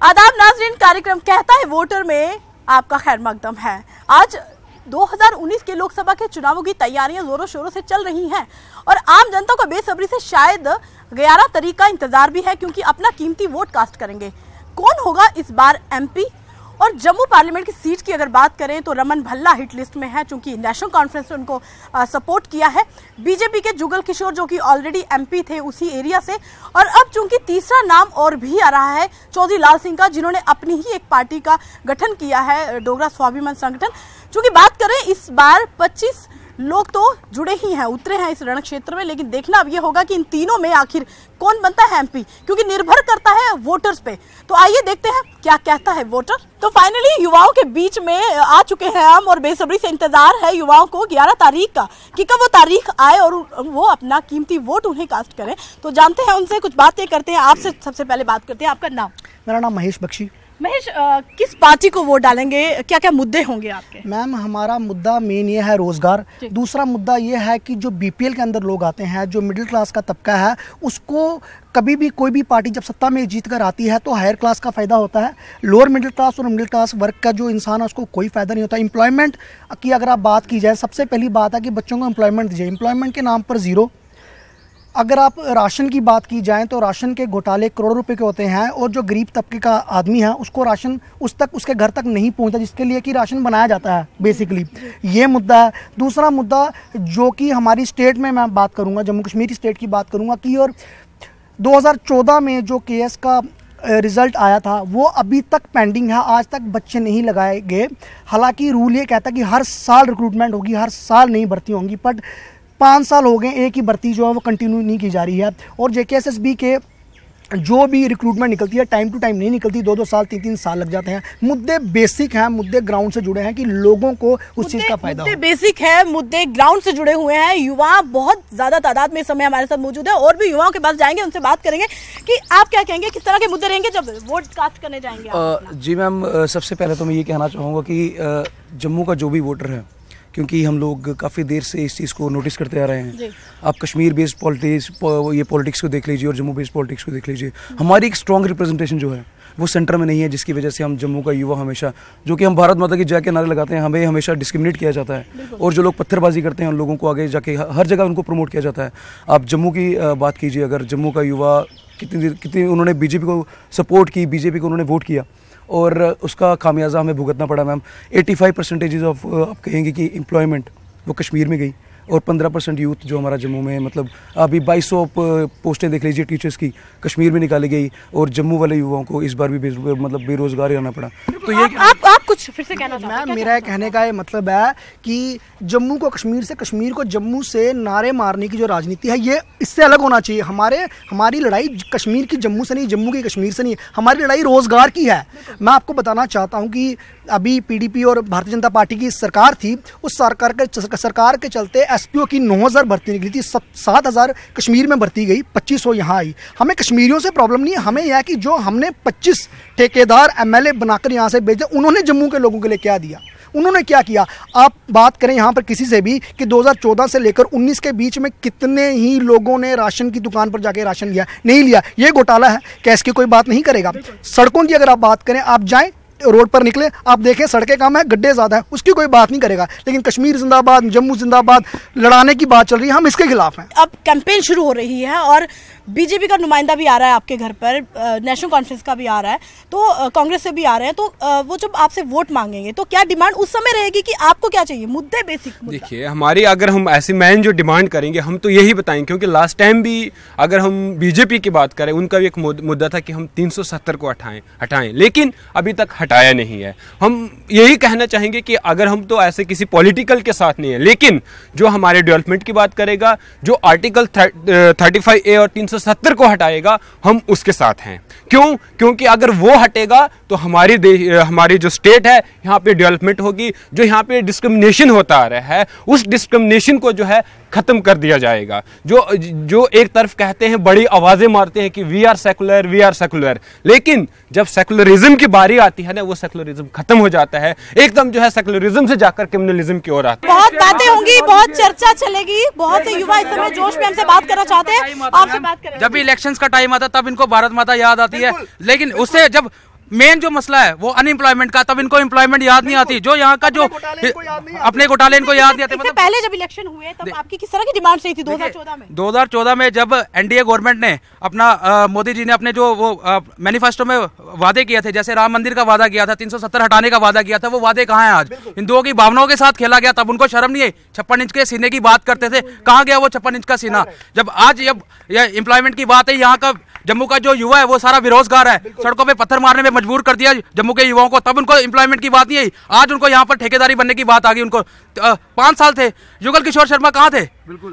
आदाब नाज़रीन, कार्यक्रम कहता है वोटर में आपका खैर मकदम है। आज 2019 के लोकसभा के चुनावों की तैयारियां जोरों शोरों से चल रही हैं और आम जनता को बेसब्री से शायद 11 तारीख का इंतजार भी है, क्योंकि अपना कीमती वोट कास्ट करेंगे। कौन होगा इस बार एमपी? और जम्मू पार्लियामेंट की सीट की अगर बात करें तो रमन भल्ला हिट लिस्ट में है, चूंकि नेशनल कॉन्फ्रेंस ने उनको सपोर्ट किया है। बीजेपी के जुगल किशोर जो कि ऑलरेडी एमपी थे उसी एरिया से, और अब चूंकि तीसरा नाम और भी आ रहा है चौधरी लाल सिंह का, जिन्होंने अपनी ही एक पार्टी का गठन किया है, डोगरा स्वाभिमान संगठन। चूंकि बात करें इस बार 25 लोग तो जुड़े ही हैं, उतरे हैं इस रण क्षेत्र में, लेकिन देखना अब ये होगा कि इन तीनों में आखिर कौन बनता है एमपी, क्योंकि निर्भर करता है वोटर्स पे। तो आइए देखते हैं क्या कहता है वोटर। तो फाइनली युवाओं के बीच में आ चुके हैं हम और बेसब्री से इंतजार है युवाओं को 11 तारीख का कि कब वो तारीख आए और वो अपना कीमती वोट उन्हें कास्ट करें। तो जानते हैं उनसे, कुछ बातें करते हैं। आपसे सबसे पहले बात करते हैं, आपका नाम? मेरा नाम महेश बख्शी। महेश, किस पार्टी को वोट डालेंगे? क्या क्या मुद्दे होंगे आपके? मैम, हमारा मुद्दा मेन ये है रोजगार। दूसरा मुद्दा ये है कि जो बीपीएल के अंदर लोग आते हैं, जो मिडिल क्लास का तबका है, उसको कभी भी कोई भी पार्टी जब सत्ता में जीत कर आती है तो हायर क्लास का फ़ायदा होता है। लोअर मिडिल क्लास और मिडिल क्लास वर्ग का जो इंसान है उसको कोई फ़ायदा नहीं होता। एम्प्लॉयमेंट की अगर आप बात की जाए, सबसे पहली बात है कि बच्चों को एम्प्लॉयमेंट दीजिए। एम्प्लॉयमेंट के नाम पर ज़ीरो। अगर आप राशन की बात की जाए तो राशन के घोटाले करोड़ों रुपए के होते हैं, और जो गरीब तबके का आदमी है उसको राशन उसके घर तक नहीं पहुंचता, जिसके लिए कि राशन बनाया जाता है बेसिकली। ये मुद्दा है। दूसरा मुद्दा जो कि हमारी स्टेट में मैं बात करूंगा, जम्मू कश्मीर स्टेट की बात करूंगा कि और 2014 में जो केएस का रिज़ल्ट आया था वो अभी तक पेंडिंग है, आज तक बच्चे नहीं लगाए गए। हालांकि रूल ये कहता है कि हर साल रिक्रूटमेंट होगी, हर साल नई भर्ती होंगी, बट 5 साल हो गए एक ही भर्ती जो है वो कंटिन्यू नहीं की जा रही है। और जेकेएसएसबी के जो भी रिक्रूटमेंट निकलती है टाइम टू टाइम नहीं निकलती, 2-2 साल 3-3 साल लग जाते हैं। मुद्दे बेसिक हैं, मुद्दे ग्राउंड से जुड़े हैं कि लोगों को उस चीज़ का फायदा हो। मुद्दे बेसिक है, मुद्दे ग्राउंड से जुड़े हुए हैं। युवा बहुत ज्यादा तादाद में इस समय हमारे साथ मौजूद है और भी युवाओं के पास जाएंगे, उनसे बात करेंगे कि आप क्या कहेंगे, किस तरह के मुद्दे रहेंगे जब वोट कास्ट करने जाएंगे? जी मैम, सबसे पहले तो मैं ये कहना चाहूँगा कि जम्मू का जो भी वोटर है, क्योंकि हम लोग काफ़ी देर से इस चीज़ को नोटिस करते आ रहे हैं। आप कश्मीर बेस्ड पॉलिटिक्स को देख लीजिए और जम्मू बेस्ड पॉलिटिक्स को देख लीजिए, हमारी एक स्ट्रॉन्ग रिप्रेजेंटेशन जो है वो सेंटर में नहीं है, जिसकी वजह से हम जम्मू का युवा हमेशा, जो कि हम भारत माता की जय के नारे लगाते हैं, हमें हमेशा डिस्क्रिमिनेट किया जाता है। और जो लोग पत्थरबाजी करते हैं उन लोगों को आगे जाके हर जगह उनको प्रमोट किया जाता है। आप जम्मू की बात कीजिए, अगर जम्मू का युवा कितनी उन्होंने बीजेपी को सपोर्ट की, बीजेपी को उन्होंने वोट किया और उसका खामियाजा हमें भुगतना पड़ा। मैम 85% ऑफ आप कहेंगे कि एम्प्लॉयमेंट वो कश्मीर में गई और 15% यूथ जो हमारा जम्मू में है, मतलब अभी 2200 पोस्टें देख लीजिए टीचर्स की कश्मीर में निकाली गई और जम्मू वाले युवाओं को इस बार भी मतलब बेरोजगार रहना पड़ा। तो ये आप कुछ फिर से कहना चाहते हैं? मेरा कहने का ये मतलब है कि जम्मू को कश्मीर से, कश्मीर को जम्मू से नारे मारने की जो राजनीति है ये इससे अलग होना चाहिए। हमारी लड़ाई कश्मीर की जम्मू से नहीं, जम्मू की कश्मीर से नहीं, हमारी लड़ाई रोजगार की है। मैं आपको बताना चाहता हूँ कि अभी पीडीपी और भारतीय जनता पार्टी की सरकार थी, उस सरकार के चलते एसपीओ की 9000 भर्ती निकली थी, 7000 कश्मीर में भर्ती गई, 2500 यहाँ आई। हमें कश्मीरियों से प्रॉब्लम नहीं है, हमें यह है कि जो हमने 25 ठेकेदार एमएलए बनाकर यहाँ से भेजे, उन्होंने जम्मू के लोगों के लिए क्या दिया, उन्होंने क्या किया? आप बात करें यहाँ पर किसी से भी कि 2014 से लेकर 19 के बीच में कितने ही लोगों ने राशन की दुकान पर जाके राशन लिया? नहीं लिया। ये घोटाला है, क्या इसकी कोई बात नहीं करेगा? सड़कों की अगर आप बात करें, आप जाएं रोड पर निकले, आप देखें सड़कें कम है, गड्ढे ज़्यादा है, उसकी कोई बात नहीं करेगा। लेकिन कश्मीर जिंदाबाद, जम्मू जिंदाबाद लड़ाने की बात चल रही है, हम इसके खिलाफ हैं। अब कैंपेन शुरू हो रही है और बीजेपी का नुमाइंदा भी आ रहा है आपके घर पर, नेशनल कॉन्फ्रेंस का भी आ रहा है, तो कांग्रेस से भी आ रहे हैं। तो वो जब आपसे वोट मांगेंगे तो क्या डिमांड उस समय रहेगी कि आपको क्या चाहिए? मुद्दे बेसिक देखिए, हमारी अगर हम ऐसे मैन जो डिमांड करेंगे हम तो यही बताएंगे, क्योंकि लास्ट टाइम भी अगर हम बीजेपी की बात करें, उनका भी एक मुद्दा था कि हम 370 को हटाएं, लेकिन अभी तक हटाया नहीं है। हम यही कहना चाहेंगे कि अगर हम तो ऐसे किसी पॉलिटिकल के साथ नहीं है, लेकिन जो हमारे डेवलपमेंट की बात करेगा, जो आर्टिकल 35A और 370 को हटाएगा, हम उसके साथ हैं। क्यों? क्योंकि अगर वो हटेगा तो हमारी जो स्टेट है यहाँ पे डेवलपमेंट होगी। जो यहाँ पे डिस्क्रिमिनेशन होता आ रहा है, उस डिस्क्रिमिनेशन को जो है खत्म कर दिया जाएगा। जो एक तरफ कहते हैं, बड़ी आवाजें मारते हैं कि वी आर सेकुलर, लेकिन जब सेकुलरिज्म की बारी आती है ना, वो सेकुलरिज्म खत्म हो जाता है, एकदम जो है सेकुलरिज्म से जाकर कम्युनलिज्म की ओर आता है। बहुत बातें होंगी, बहुत चर्चा चलेगी, बहुत से युवा इस समय जोश में हमसे बात करना चाहते हैं, आपसे बात करें। जब भी इलेक्शंस का टाइम आता है तब इनको भारत माता याद आती है, लेकिन उससे जब मेन जो मसला है वो अनएम्प्लॉयमेंट का, तब इनको एम्प्लॉयमेंट याद नहीं आती। जो यहाँ का जो अपने घोटाले इनको याद नहीं आते। मतलब पहले जब इलेक्शन हुए तब आपकी किस तरह की डिमांड सही थी 2014 में? 2014 में जब एनडीए गवर्नमेंट ने अपना मोदी जी ने अपने जो वो मैनिफेस्टो में वादे किए थे, जैसे राम मंदिर का वादा किया था, 370 हटाने का वादा किया था, वो वादे कहाँ हैं आज? हिंदुओं की भावनाओं के साथ खेला गया। तब उनको शर्म नहीं है? 56 इंच के सीने की बात करते थे, कहाँ गया वो 56 इंच का सीना? जब आज जब एम्प्लॉयमेंट की बात है, यहाँ का जम्मू का जो युवा है वो सारा बेरोजगार है, सड़कों पे पत्थर मारने में मजबूर कर दिया जम्मू के युवाओं को। तब उनको एम्प्लॉयमेंट की बात नहीं आई, आज उनको यहाँ पर ठेकेदारी बनने की बात आ गई। उनको 5 साल थे, युगल किशोर शर्मा कहाँ थे?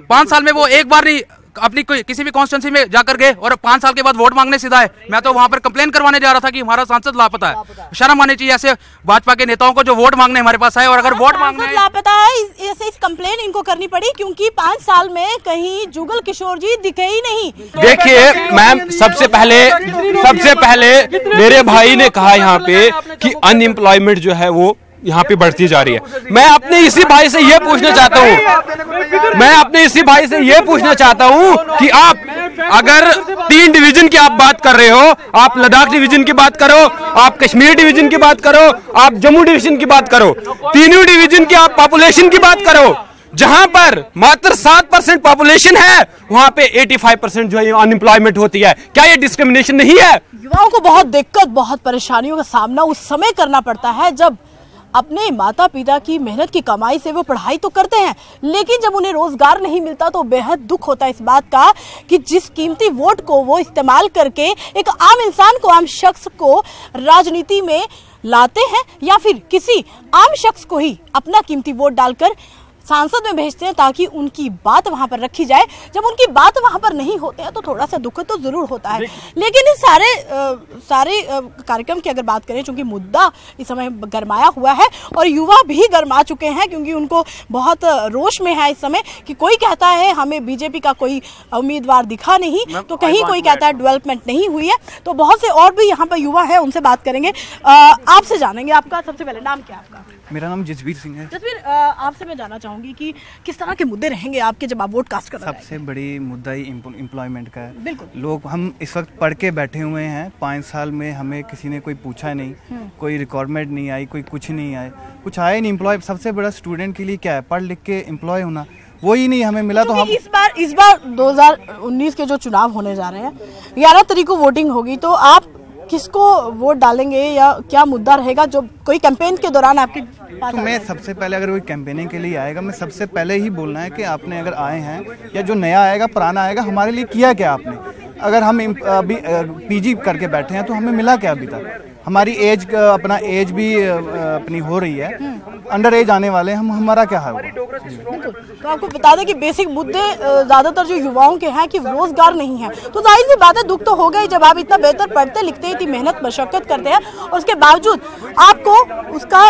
5 साल में वो एक बार नहीं अपनी किसी भी कॉन्स्टिट्यूंसी में जाकर गए और 5 साल के बाद वोट मांगने सीधा है। मैं तो वहां पर कंप्लेन करवाने जा रहा था कि हमारा सांसद लापता है। शर्म आनी चाहिए ऐसे भाजपा के नेताओं को जो वोट मांगने हमारे पास आए। और अगर वोट मांगने लापता है, ऐसे इस कंप्लेन इनको करनी पड़ी क्योंकि 5 साल में कहीं जुगल किशोर जी दिखे ही नहीं। देखिए मैम, सबसे पहले मेरे भाई ने कहा यहाँ पे कि अनएम्प्लॉयमेंट जो है वो यहाँ पे बढ़ती जा रही है। मैं अपने इसी भाई से ये पूछना चाहता हूँ कि आप अगर 3 डिवीजन की आप बात कर रहे हो, आप लद्दाख डिवीजन की बात करो, आप कश्मीर डिवीजन की बात करो, आप जम्मू डिवीजन की बात करो, तीनों डिवीजन की आप पॉपुलेशन की बात करो, जहां पर मात्र 7% पॉपुलेशन है वहां पे 85% जो है अनएम्प्लॉयमेंट होती है। क्या ये डिस्क्रिमिनेशन नहीं है? युवाओं को बहुत दिक्कत, बहुत परेशानियों का सामना उस समय करना पड़ता है जब अपने माता पिता की मेहनत की कमाई से वो पढ़ाई तो करते हैं, लेकिन जब उन्हें रोजगार नहीं मिलता तो बेहद दुख होता है इस बात का कि जिस कीमती वोट को वो इस्तेमाल करके एक आम इंसान को, आम शख्स को राजनीति में लाते हैं या फिर किसी आम शख्स को ही अपना कीमती वोट डालकर सांसद में भेजते हैं ताकि उनकी बात वहां पर रखी जाए। जब उनकी बात वहां पर नहीं होते हैं तो थोड़ा सा दुख तो जरूर होता है। लेकिन इस सारे कार्यक्रम की अगर बात करें, चूंकि मुद्दा इस समय गरमाया हुआ है और युवा भी गरमा चुके हैं क्योंकि उनको बहुत रोष में है इस समय कि कोई कहता है हमें बीजेपी का कोई उम्मीदवार दिखा नहीं, तो कहीं कोई कहता है डेवलपमेंट नहीं हुई है। तो बहुत से और भी यहाँ पर युवा है, उनसे बात करेंगे। आपसे जानेंगे, आपका सबसे पहले नाम क्या है आपका? मेरा नाम जसवीर सिंह है। जसवीर, आपसे मैं जानना चाहूंगी कि किस तरह के मुद्दे रहेंगे आपके जब आप वोट कास्ट कर रहे हैं? सबसे बड़ी मुद्दा ही एम्प्लॉयमेंट का है। बिल्कुल। लोग हम इस वक्त पढ़ के बैठे हुए हैं, 5 साल में हमें किसी ने कोई पूछा नहीं, कोई रिक्वायरमेंट नहीं आई, कोई कुछ नहीं आए, कुछ आया नहीं। एम्प्लॉय सबसे बड़ा स्टूडेंट के लिए क्या है? पढ़ लिख के एम्प्लॉय होना, वही नहीं हमें मिला। तो हम इस बार 2019 के जो चुनाव होने जा रहे हैं, 11 तारीख को वोटिंग होगी, तो आप किसको वोट डालेंगे या क्या मुद्दा रहेगा जो कोई कैंपेन के दौरान आपके पास? तो मैं सबसे पहले, अगर कोई कैंपेनिंग के लिए आएगा, मैं सबसे पहले ही बोलना है कि आपने अगर आए हैं या जो नया आएगा, पुराना आएगा, हमारे लिए किया क्या आपने? अगर हम अभी पीजी करके बैठे हैं तो हमें मिला क्या अभी तक? हमारी एज भी अपनी हो रही है, अंडर एज आने वाले हम, हमारा क्या है? तो आपको बता दें कि बेसिक मुद्दे ज्यादातर जो युवाओं के हैं कि रोजगार नहीं है। तो जाहिर सी बात है, दुख तो होगा ही जब आप इतना बेहतर पढ़ते लिखते, इतनी मेहनत मशक्कत करते हैं और उसके बावजूद आपको उसका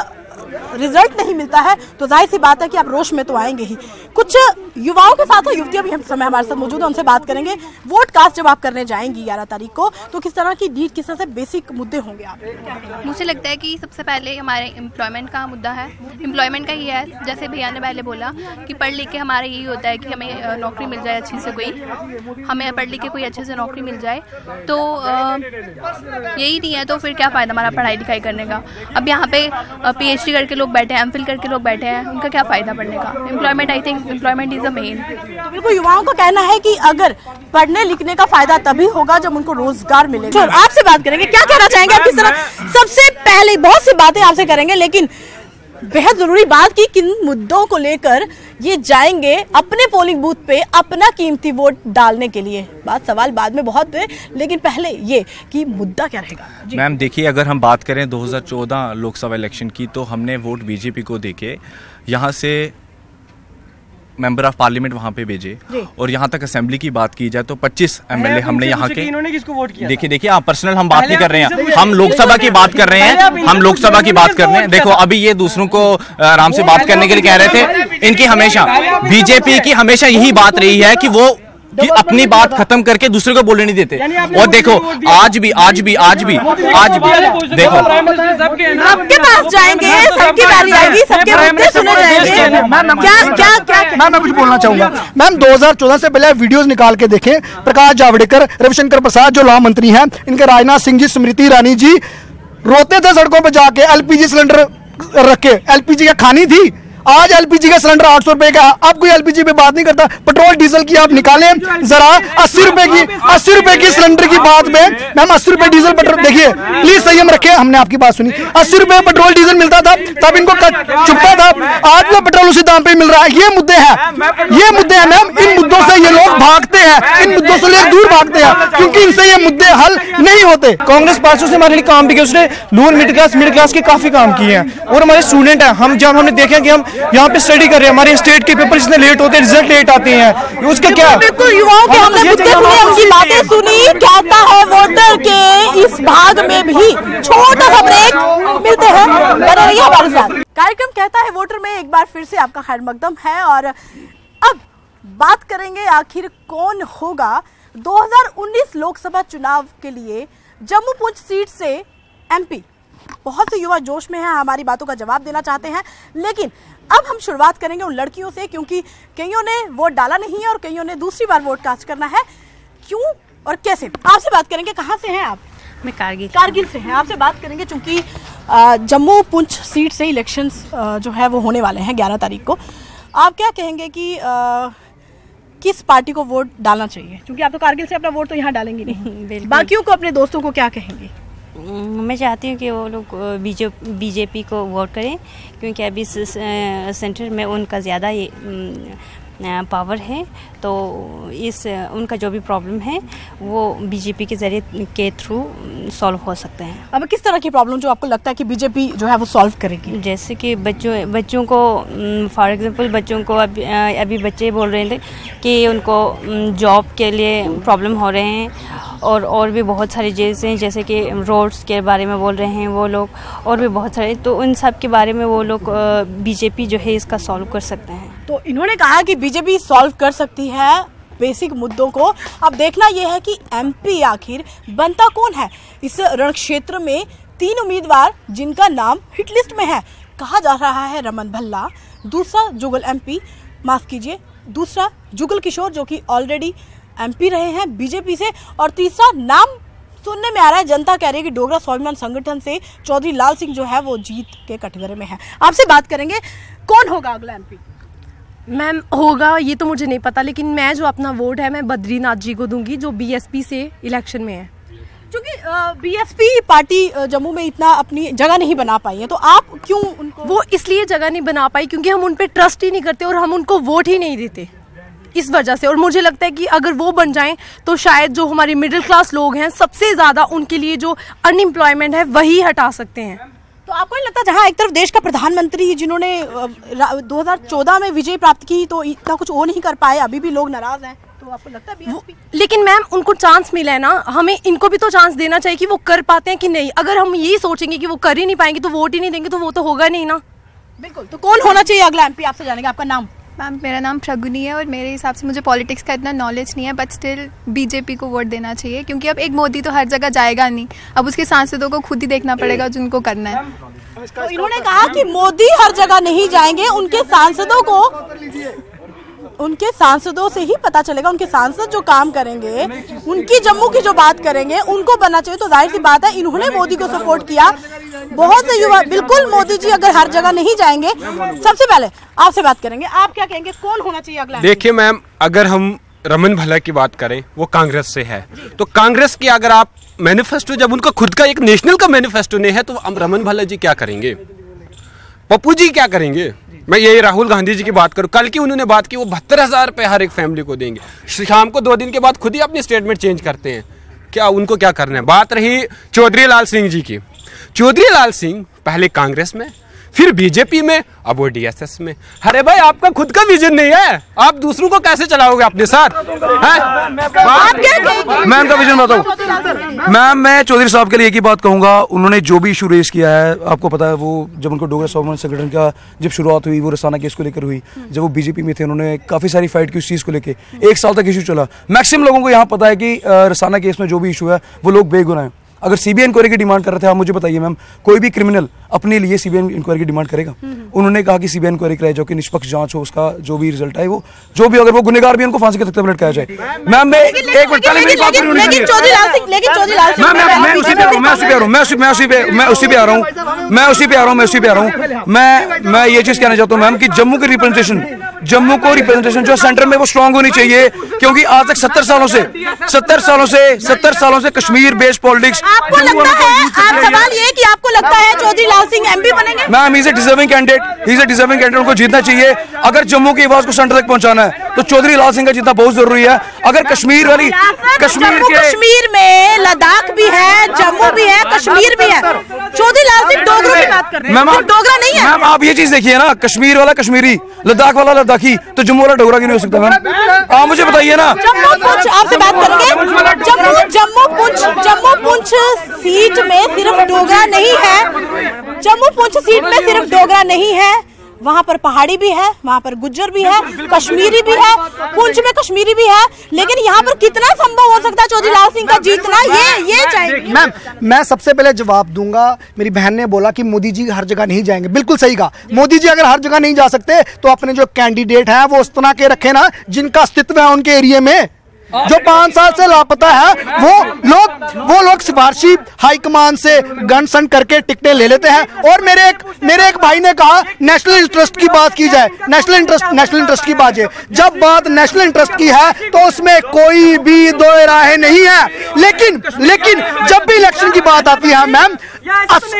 रिजल्ट नहीं मिलता है, तो जाहिर सी बात है कि आप रोष में तो आएंगे ही। कुछ युवाओं के साथ, युवतियां भी हम समय हमारे साथ मौजूद है, उनसे बात करेंगे। वोट कास्ट जब आप करने जाएंगी 11 तारीख को, तो किस तरह की नीड, किस तरह से बेसिक मुद्दे होंगे आप? मुझे लगता है कि सबसे पहले हमारे एम्प्लॉयमेंट का मुद्दा है। एम्प्लॉयमेंट का ही है, जैसे भैया ने पहले बोला कि पढ़ लिख के हमारा यही होता है कि हमें नौकरी मिल जाए अच्छी से, हमें पढ़ लिख के कोई अच्छे से नौकरी मिल जाए, तो यही नहीं है तो फिर क्या फ़ायदा हमारा पढ़ाई लिखाई करने का? अब यहाँ पे PhD करके लोग बैठे हैं, एमफिल करके लोग बैठे हैं, उनका क्या फ़ायदा पढ़ने का? Employment, I think employment is the main. तो बिल्कुल युवाओं का कहना है कि अगर पढ़ने लिखने का फायदा तभी होगा जब उनको रोजगार मिलेगा। आपसे बात करेंगे, क्या कहना चाहेंगे आप? किस तरह? सबसे पहले बहुत सी बातें आपसे करेंगे, लेकिन बेहद जरूरी बात की किन मुद्दों को लेकर ये जाएंगे अपने पोलिंग बूथ पे अपना कीमती वोट डालने के लिए। सवाल बाद में बहुत है, लेकिन पहले ये कि मुद्दा क्या रहेगा? मैम देखिए, अगर हम बात करें 2014 लोकसभा इलेक्शन की, तो हमने वोट बीजेपी को देके यहाँ से मेंबर ऑफ पार्लियामेंट वहाँ पे भेजे, और यहाँ तक असेंबली की बात की जाए तो 25 MLA हमने यहाँ के। इन्होंने किसको वोट किया? देखिए आप पर्सनल हम बात नहीं कर रहे हैं, हम लोकसभा की बात कर रहे हैं, हम लोकसभा की बात कर रहे हैं। देखो अभी ये दूसरों को आराम से बात करने के लिए कह रहे थे, इनकी हमेशा बीजेपी की हमेशा यही बात रही है कि वो कि अपनी बात खत्म करके दूसरे को बोलने नहीं देते। और देखो आज भी देखो सबके पास जाएंगे, सबकी बारी आएगी, सबके मुद्दे सुने जाएंगे। मैं कुछ बोलना चाहूंगा मैम। 2014 से पहले वीडियोस निकाल के देखें, प्रकाश जावड़ेकर, रविशंकर प्रसाद जो लॉ मंत्री हैं, इनके राजनाथ सिंह जी, स्मृति ईरानी जी, रोते थे सड़कों पे जाके, एलपीजी सिलेंडर रख के, एलपीजी क्या खानी थी? आज एलपीजी का सिलेंडर 800 रुपए का। अब कोई एलपीजी पे बात नहीं करता। पेट्रोल डीजल की आप निकालें जरा, 80 रुपए की सिलेंडर की बात में मैम 80 रुपए डीजल पेट्रोल, देखिए प्लीज संयम रखे, हमने आपकी बात सुनी। 80 रुपए पेट्रोल डीजल मिलता था तब इनको चुपता था, आज वो पेट्रोल उसी दाम पे मिल रहा है। ये मुद्दे हैं मैम, इन मुद्दों से ये लोग भागते हैं, इन मुद्दों से लोग दूर भागते हैं क्योंकि इनसे ये मुद्दे हल नहीं होते। कांग्रेस 500 से हमारे लिए काम भी किया, उसने लोअर मिडिल क्लास के काफी काम किए हैं। और हमारे स्टूडेंट हैं, हमने देखा कि हम यहाँ पे स्टडी कर रहे हैं, हमारे स्टेट के पेपर इतने लेट होते हैं, रिजल्ट लेट आते हैं, उसका क्या? बिल्कुल, युवाओं के हमने मुद्दे सुने, उनकी बातें सुनी। कहता है वोटर के इस भाग में भी छोटा सा ब्रेक मिलते हैं, बने रहिए हमारे साथ। कार्यक्रम कहता है वोटर में एक बार फिर से आपका खैर मकदम है और अब बात करेंगे आखिर कौन होगा 2019 लोकसभा चुनाव के लिए जम्मू पुंछ सीट से एमपी। बहुत से युवा जोश में हैं, हमारी बातों का जवाब देना चाहते हैं, लेकिन अब हम शुरुआत करेंगे उन लड़कियों से, क्योंकि कईयों ने वोट डाला नहीं है और कईयों ने दूसरी बार वोट कास्ट करना है। क्यों और कैसे, आपसे बात करेंगे। कहाँ से हैं आप? मैं कारगिल से हैं। आपसे बात करेंगे क्योंकि जम्मू पुंछ सीट से इलेक्शंस जो है वो होने वाले हैं 11 तारीख को। आप क्या कहेंगे कि किस पार्टी को वोट डालना चाहिए? क्योंकि आप तो कारगिल से अपना वोट तो यहाँ डालेंगे नहीं, बाकियों को, अपने दोस्तों को क्या कहेंगे? मैं चाहती हूँ कि वो लोग बीजेपी को वोट करें, क्योंकि अभी सेंटर में उनका ज़्यादा ये पावर है, तो उनका जो भी प्रॉब्लम है वो बीजेपी के जरिए के थ्रू सॉल्व हो सकते हैं। अब किस तरह की प्रॉब्लम जो आपको लगता है कि बीजेपी जो है वो सॉल्व करेगी? जैसे कि बच्चों को, फॉर एग्जांपल बच्चों को अभी बच्चे बोल रहे थे कि उनको जॉब के लिए प्रॉब्लम हो रहे हैं, और भी बहुत सारी चीज़ें हैं, जैसे कि रोड्स के बारे में बोल रहे हैं वो लोग, और भी बहुत सारे, तो उन सब के बारे में वो लोग बीजेपी जो है इसका सॉल्व कर सकते हैं। तो इन्होंने कहा कि बीजेपी सॉल्व कर सकती है बेसिक मुद्दों को। अब देखना यह है कि एमपी आखिर बनता कौन है। इस रण क्षेत्र में 3 उम्मीदवार जिनका नाम हिट लिस्ट में है। कहा जा रहा है रमन भल्ला, दूसरा जुगल एमपी, माफ कीजिए, दूसरा जुगल किशोर जो कि ऑलरेडी एमपी रहे हैं बीजेपी से, और तीसरा नाम सुनने में आ रहा है, जनता कह रही है कि डोगरा स्वाभिमान संगठन से चौधरी लाल सिंह जो है वो जीत के कटघरे में है। आपसे बात करेंगे कौन होगा अगला एमपी? मैम, होगा ये तो मुझे नहीं पता, लेकिन मैं जो अपना वोट है मैं बद्रीनाथ जी को दूंगी, जो बीएसपी से इलेक्शन में है। क्योंकि बीएसपी पार्टी जम्मू में इतना अपनी जगह नहीं बना पाई है, तो आप क्यों उनको? वो इसलिए जगह नहीं बना पाई क्योंकि हम उन पे ट्रस्ट ही नहीं करते और हम उनको वोट ही नहीं देते, इस वजह से। और मुझे लगता है कि अगर वो बन जाएं तो शायद जो हमारे मिडिल क्लास लोग हैं, सबसे ज़्यादा उनके लिए जो अनएम्प्लॉयमेंट है वही हटा सकते हैं। तो आपको नहीं लगता जहां एक तरफ देश का प्रधानमंत्री जिन्होंने 2014 में विजय प्राप्त की, तो इतना कुछ वो नहीं कर पाए, अभी भी लोग नाराज हैं, तो आपको लगता है बीएसपी? लेकिन मैम, उनको चांस मिला है ना, हमें इनको भी तो चांस देना चाहिए कि वो कर पाते हैं कि नहीं। अगर हम यही सोचेंगे कि वो कर ही नहीं पाएंगे तो वोट ही नहीं देंगे, तो वो तो होगा नहीं ना। बिल्कुल। तो कौन होना चाहिए अगला एमपी? आपसे जानेंगे। आपका नाम? मैम, मेरा नाम प्रगुनी है और मेरे हिसाब से मुझे पॉलिटिक्स का इतना नॉलेज नहीं है, बट स्टिल बीजेपी को वोट देना चाहिए, क्योंकि अब एक मोदी तो हर जगह जाएगा नहीं, अब उसके सांसदों को खुद ही देखना पड़ेगा जिनको करना है। तो इन्होंने कहा कि मोदी हर जगह नहीं जाएंगे, उनके सांसदों से ही पता चलेगा, उनके सांसद जो काम करेंगे, उनकी जम्मू की जो बात करेंगे, उनको बनना चाहिए। तो जाहिर सी बात है इन्होंने मोदी को सपोर्ट किया। बहुत से युवा, बिल्कुल मोदी जी अगर हर जगह नहीं जाएंगे। सबसे पहले आपसे बात करेंगे, आप क्या कहेंगे कौन होना चाहिए अगला? देखिए मैम, अगर हम रमन भल्ला की बात करें, वो कांग्रेस से है, तो कांग्रेस की अगर आप मैनिफेस्टो, जब उनका खुद का एक नेशनल का मैनिफेस्टो नहीं है, तो अब रमन भल्ला जी क्या करेंगे? पप्पू जी क्या करेंगे? मैं यही राहुल गांधी जी की बात करूं, कल की उन्होंने बात की, वो 72,000 रुपये हर एक फैमिली को देंगे। शाम को 2 दिन के बाद खुद ही अपनी स्टेटमेंट चेंज करते हैं। क्या उनको क्या करना है? बात रही चौधरी लाल सिंह जी की। चौधरी लाल सिंह पहले कांग्रेस में, फिर बीजेपी में, अब वो डीएसएस में। अरे भाई, आपका खुद का विजन नहीं है, आप दूसरों को कैसे चलाओगे अपने साथ? मैं उनका विजन बताऊं मैम, मैं चौधरी साहब के लिए एक ही बात कहूंगा, उन्होंने जो भी इशू रेस किया है, आपको पता है, वो जब उनको डोगरा स्वाभिमान संगठन का जब शुरुआत हुई, वो रसाना केस को लेकर हुई, जब वो बीजेपी में थे, उन्होंने काफी सारी फाइट की उस चीज को लेकर। 1 साल तक इशू चला। मैक्सिमम लोगों को यहाँ पता है कि रसाना केस में जो भी इशू है वो लोग बेगुनाह हैं। अगर सीबीआई इंक्वायरी की डिमांड कर रहे थे, आप मुझे बताइए मैम, कोई भी क्रिमिनल अपने लिए सीबीआई इंक्वायरी की डिमांड करेगा? उन्होंने कहा कि सीबीआई इंक्वायरी कराई जाए, कि निष्पक्ष जांच हो, उसका जो भी रिजल्ट आए, वो जो भी, अगर वो गुनहगार भी, उनको फांसी के तख्ते पर लटकाया जाए। मैम, मैं एक मिनट पहले मेरी बात सुनिए। लेकिन चौधरी लाल सिंह पीछे मैं ये चीज कहना चाहता हूँ मैम कि जम्मू को रिप्रेजेंटेशन जो सेंटर में वो स्ट्रांग होनी चाहिए, क्योंकि आज तक 70 सालों से कश्मीर बेस्ड पॉलिटिक्स। आपको लगता है, सवाल ये कि आपको लगता है चौधरी लाल सिंह एमपी बनेंगे? Ma'am, he is a deserving candidate, उनको जीतना चाहिए। अगर जम्मू की आवाज को सेंटर तक पहुंचाना है तो चौधरी लाल सिंह का जीतना बहुत जरूरी है। अगर कश्मीर में लद्दाख भी है, जम्मू भी है, कश्मीर भी है, चौधरी लाल सिंह डोगरों की बात कर रहे हैं, डोगरा नहीं है। मैम, आप ये चीज देखिए ना, कश्मीर वाला कश्मीरी, लद्दाख वाला लद्दाखी, तो जम्मू वाला डोगरा क्यों नहीं हो सकता मैम? आप मुझे बताइए ना। जम्मू पुंछ आपसे बात करेंगे। जम्मू पुंछ सीट में सिर्फ डोगरा नहीं है, जम्मू पुंछ सीट में सिर्फ डोगरा नहीं है, वहाँ पर पहाड़ी भी है, वहाँ पर गुज्जर भी है, कश्मीरी भी है, पुंछ में कश्मीरी भी है, लेकिन यहाँ पर कितना संभव हो सकता है चौधरी लाल सिंह का जीतना, ये चाहिए। मैम, मैं सबसे पहले जवाब दूंगा। मेरी बहन ने बोला कि मोदी जी हर जगह नहीं जाएंगे, बिल्कुल सही कहा। मोदी जी अगर हर जगह नहीं जा सकते तो अपने जो कैंडिडेट हैं वो उस तरह के रखे ना जिनका अस्तित्व है उनके एरिया में। जो 5 साल से लापता है वो लोग सिफारशी हाईकमान से गन सन करके टिकटें ले लेते हैं। और मेरे एक भाई ने कहा नेशनल इंटरेस्ट की बात की जाए, नेशनल इंटरेस्ट की बात है। जब बात नेशनल इंटरेस्ट की है तो उसमें कोई भी दो राय नहीं है, लेकिन जब भी इलेक्शन की बात आती है मैम,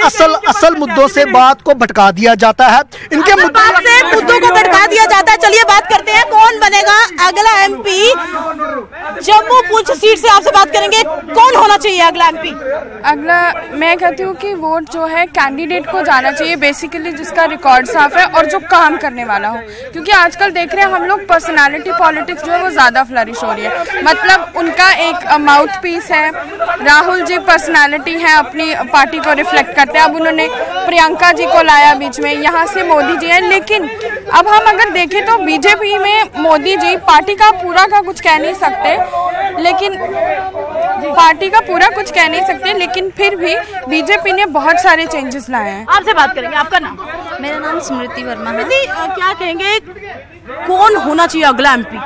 असल मुद्दों से बात को भटका दिया जाता है, इनके मुद्दों को भटका दिया जाता है। चलिए बात करते हैं कौन बनेगा अगला एमपी। जम्मू पुंछ सीट से आपसे बात करेंगे, कौन होना चाहिए अगला एमपी? अगला मैं कहती हूँ कि वोट जो है कैंडिडेट को जाना चाहिए, बेसिकली जिसका रिकॉर्ड साफ है और जो काम करने वाला हो, क्योंकि आजकल देख रहे हैं हम लोग पर्सनालिटी पॉलिटिक्स जो है वो ज्यादा फ्लरिश हो रही है। मतलब उनका एक माउथ पीस है, राहुल जी पर्सनालिटी है, अपनी पार्टी को रिफ्लेक्ट करते हैं। अब उन्होंने प्रियंका जी को लाया बीच में, यहाँ से मोदी जी है, लेकिन अब हम अगर देखें तो बीजेपी में मोदी जी पार्टी का पूरा का कुछ कह नहीं सकते, लेकिन फिर भी बीजेपी ने बहुत सारे चेंजेस लाए हैं। आपसे बात करेंगे, आपका नाम? मेरा नाम स्मृति वर्मा है। क्या कहेंगे कौन होना चाहिए अगला एमपी?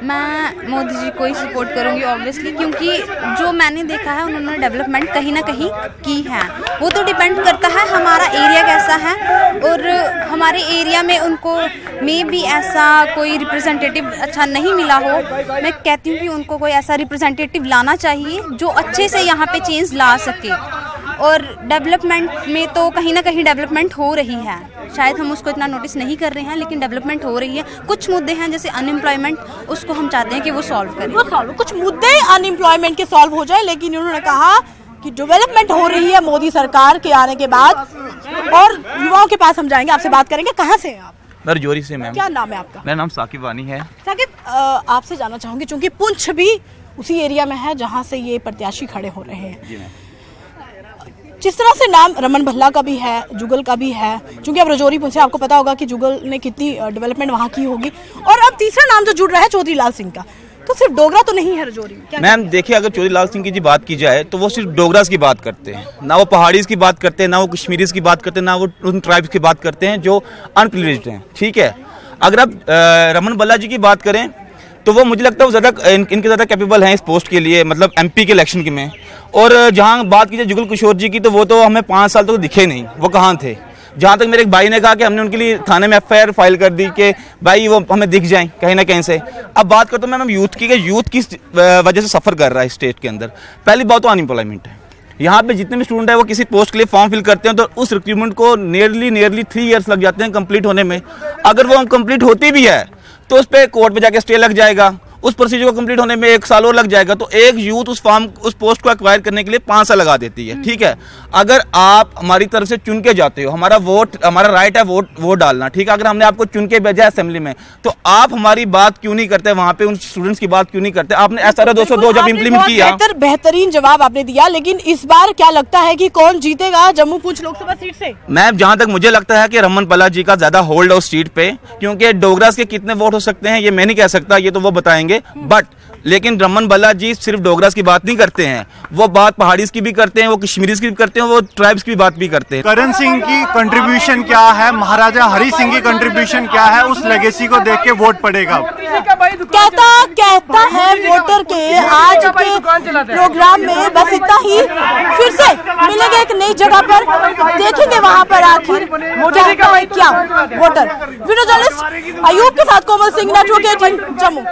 मैं मोदी जी को ही सपोर्ट करूंगी ऑब्वियसली, क्योंकि जो मैंने देखा है उन्होंने डेवलपमेंट कहीं ना कहीं की है। वो तो डिपेंड करता है हमारा एरिया कैसा है, और हमारे एरिया में उनको मे भी ऐसा कोई रिप्रेजेंटेटिव अच्छा नहीं मिला हो। मैं कहती हूँ कि उनको कोई ऐसा रिप्रेजेंटेटिव लाना चाहिए जो अच्छे से यहाँ पे चेंज ला सके। और डेवलपमेंट में तो कहीं ना कहीं डेवलपमेंट हो रही है, शायद हम उसको इतना नोटिस नहीं कर रहे हैं, लेकिन डेवलपमेंट हो रही है। कुछ मुद्दे हैं जैसे अनएम्प्लॉयमेंट, उसको हम चाहते हैं कि वो सॉल्व करें। कुछ मुद्दे अनएम्प्लॉयमेंट के सॉल्व हो जाए, लेकिन उन्होंने कहा कि डेवलपमेंट हो रही है मोदी सरकार के आने के बाद। और युवाओं के पास हम जाएंगे, आपसे बात करेंगे। कहाँ से हैं आप? राजौरी से मैम। क्या नाम है आपका? मेरा नाम साकिब वानी है। साकिब, आपसे जानना चाहूंगी, चूंकि पुंछ भी उसी एरिया में है जहाँ से ये प्रत्याशी खड़े हो रहे हैं, जिस तरह से नाम रमन भल्ला का भी है, जुगल का भी है, क्योंकि अब राजौरी पुंछ, आपको पता होगा कि जुगल ने कितनी डेवलपमेंट वहाँ की होगी। और अब तीसरा नाम जो जुड़ रहा है चौधरी लाल सिंह का, तो सिर्फ डोगरा तो नहीं है राजौरी में। मैम देखिए, अगर चौधरी लाल सिंह की बात की जाए तो वो सिर्फ डोगरास की बात करते हैं, ना वो पहाड़ीज की बात करते हैं, ना वो कश्मीरीज की बात करते हैं, ना वो उन ट्राइब्स की बात करते हैं जो अनप्रिविलेज्ड हैं। ठीक है, अगर आप रमन भल्ला जी की बात करें तो वो मुझे लगता है वो ज़्यादा इनके ज़्यादा कैपेबल हैं इस पोस्ट के लिए, मतलब एमपी के इलेक्शन के में। और जहाँ बात की जाए जुगल किशोर जी की, तो वो तो हमें 5 साल तो दिखे नहीं, वो कहाँ थे। जहाँ तक मेरे एक भाई ने कहा कि हमने उनके लिए थाने में FIR फाइल कर दी कि भाई वो हमें दिख जाएं कहीं ना कहीं से। अब बात करता हूँ मैं यूथ की, यूथ किस वजह से सफ़र कर रहा है स्टेट के अंदर। पहली बात तो अनएम्प्लॉयमेंट है। यहाँ पे जितने भी स्टूडेंट है वो किसी पोस्ट के लिए फॉर्म फिल करते हैं तो उस रिक्रूटमेंट को नियरली 3 इयर्स लग जाते हैं कंप्लीट होने में। अगर वो कंप्लीट होती भी है तो उस पर कोर्ट में जाके स्टे लग जाएगा, उस प्रोसीजर को कंप्लीट होने में 1 साल और लग जाएगा। तो एक यूथ उस पोस्ट को एक्वायर करने के लिए 5 साल लगा देती है। ठीक है, अगर आप हमारी तरफ से चुन के जाते हो, हमारा राइट है वोट डालना। ठीक है, अगर हमने आपको चुन के भेजा असेंबली में तो आप हमारी बात क्यों नहीं करते, वहां पे उन स्टूडेंट्स की बात क्यों नहीं करते? आपने SRA 202 जब इम्प्लीमेंट किया, बेहतरीन जवाब आपने दिया। लेकिन इस बार क्या लगता है कि कौन जीतेगा जम्मू पुंछ लोकसभा सीट से? मैम जहां तक मुझे लगता है कि रमन भल्ला जी का ज्यादा होल्ड है उस सीट पे, क्योंकि डोगरास के कितने वोट हो सकते हैं ये मैं नहीं कह सकता, ये तो वो बताएंगे। बट लेकिन रमन भल्ला जी सिर्फ डोगरास की बात नहीं करते हैं, वो बात पहाड़ीज की भी करते हैं, वो कश्मीरीज की भी करते हैं, वो ट्राइब्स की बात भी करते हैं। करण सिंह की कंट्रीब्यूशन क्या है, महाराजा हरि सिंह की कंट्रीब्यूशन क्या है, उस लेगेसी को देख के वोट पड़ेगा। कहता है वोटर के आज के प्रोग्राम में बस इतना ही। नई जगह पर, देखेंगे वहां पर आखिर क्या वोटर। वीडियो जर्नलिस्ट अयूब के साथ कोमल सिंह, नेटवर्क 18 जम्मू।